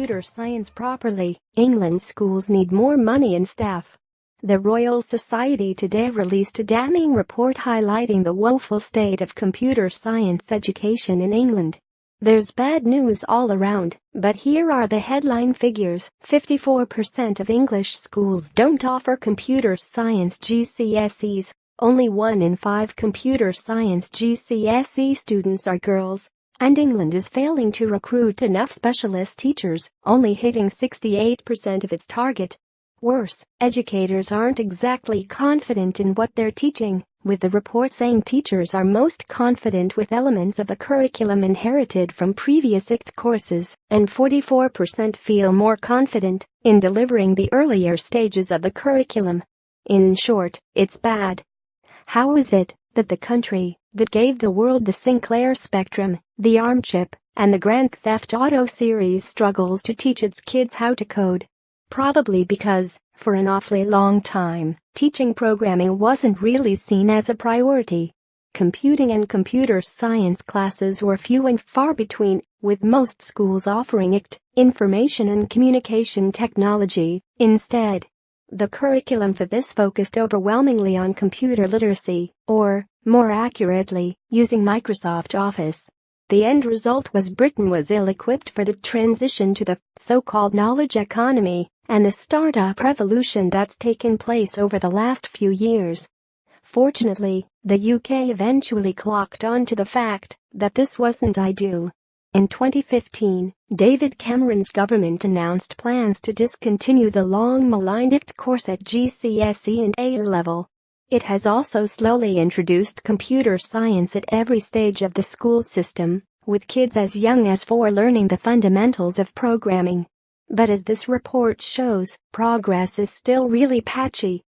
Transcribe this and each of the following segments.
computer science properly, England schools need more money and staff. The Royal Society today released a damning report highlighting the woeful state of computer science education in England. There's bad news all around, but here are the headline figures. 54% of English schools don't offer computer science GCSEs. Only 1 in 5 computer science GCSE students are girls. And England is failing to recruit enough specialist teachers, only hitting 68% of its target. Worse, educators aren't exactly confident in what they're teaching, with the report saying teachers are most confident with elements of the curriculum inherited from previous ICT courses, and 44% feel more confident in delivering the earlier stages of the curriculum. In short, it's bad. How is it that the country that gave the world the Sinclair Spectrum, the ARM chip, and the Grand Theft Auto series struggles to teach its kids how to code? Probably because, for an awfully long time, teaching programming wasn't really seen as a priority. Computing and computer science classes were few and far between, with most schools offering ICT, information and communication technology, instead. The curriculum for this focused overwhelmingly on computer literacy, or, more accurately, using Microsoft Office. The end result was Britain was ill-equipped for the transition to the so-called knowledge economy and the startup revolution that's taken place over the last few years. Fortunately, the UK eventually clocked on to the fact that this wasn't ideal. In 2015, David Cameron's government announced plans to discontinue the long-maligned ICT course at GCSE and A-level. It has also slowly introduced computer science at every stage of the school system, with kids as young as 4 learning the fundamentals of programming. But as this report shows, progress is still really patchy.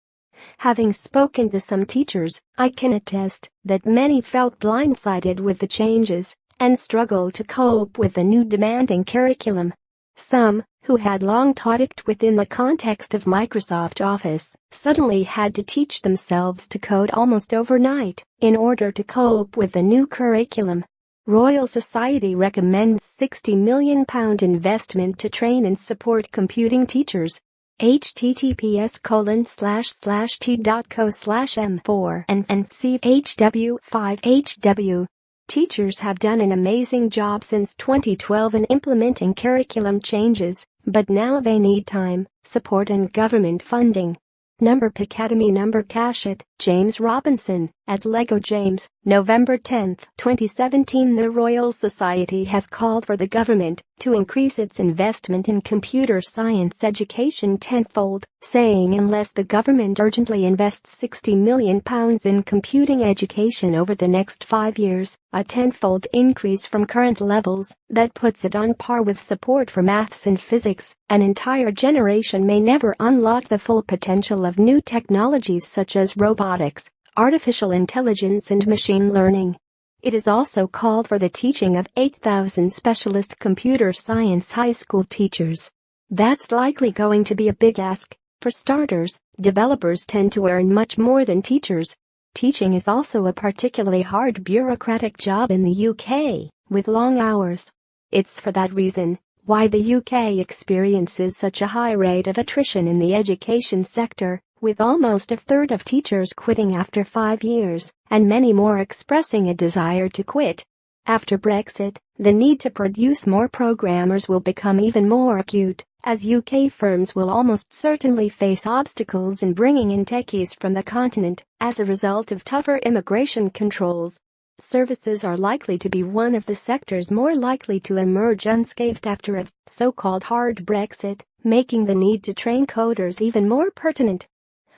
Having spoken to some teachers, I can attest that many felt blindsided with the changes and struggled to cope with the new demanding curriculum. Some, who had long taught ICT within the context of Microsoft Office, suddenly had to teach themselves to code almost overnight in order to cope with the new curriculum. Royal Society recommends £60 million investment to train and support computing teachers. https://t.co/m4/NC-HW5HW. Teachers have done an amazing job since 2012 in implementing curriculum changes, but now they need time, support and government funding. Numberp Academy Numbercashet, James Robinson, at Lego James, November 10, 2017. The Royal Society has called for the government to increase its investment in computer science education tenfold, saying unless the government urgently invests £60 million in computing education over the next 5 years, a tenfold increase from current levels, that puts it on par with support for maths and physics, an entire generation may never unlock the full potential of new technologies such as robotics, artificial intelligence and machine learning. It is also called for the teaching of 8,000 specialist computer science high school teachers. That's likely going to be a big ask. For starters, developers tend to earn much more than teachers. Teaching is also a particularly hard bureaucratic job in the UK, with long hours. It's for that reason why the UK experiences such a high rate of attrition in the education sector, with almost a third of teachers quitting after 5 years, and many more expressing a desire to quit. After Brexit, the need to produce more programmers will become even more acute, as UK firms will almost certainly face obstacles in bringing in techies from the continent as a result of tougher immigration controls. Services are likely to be one of the sectors more likely to emerge unscathed after a so-called hard Brexit, making the need to train coders even more pertinent.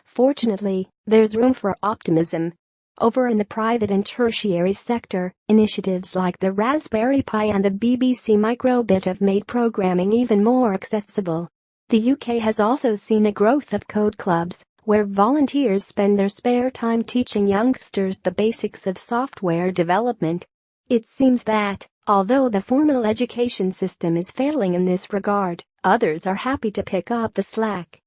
Fortunately, there's room for optimism. Over in the private and tertiary sector, initiatives like the Raspberry Pi and the BBC Microbit have made programming even more accessible. The UK has also seen a growth of code clubs, where volunteers spend their spare time teaching youngsters the basics of software development. It seems that, although the formal education system is failing in this regard, others are happy to pick up the slack.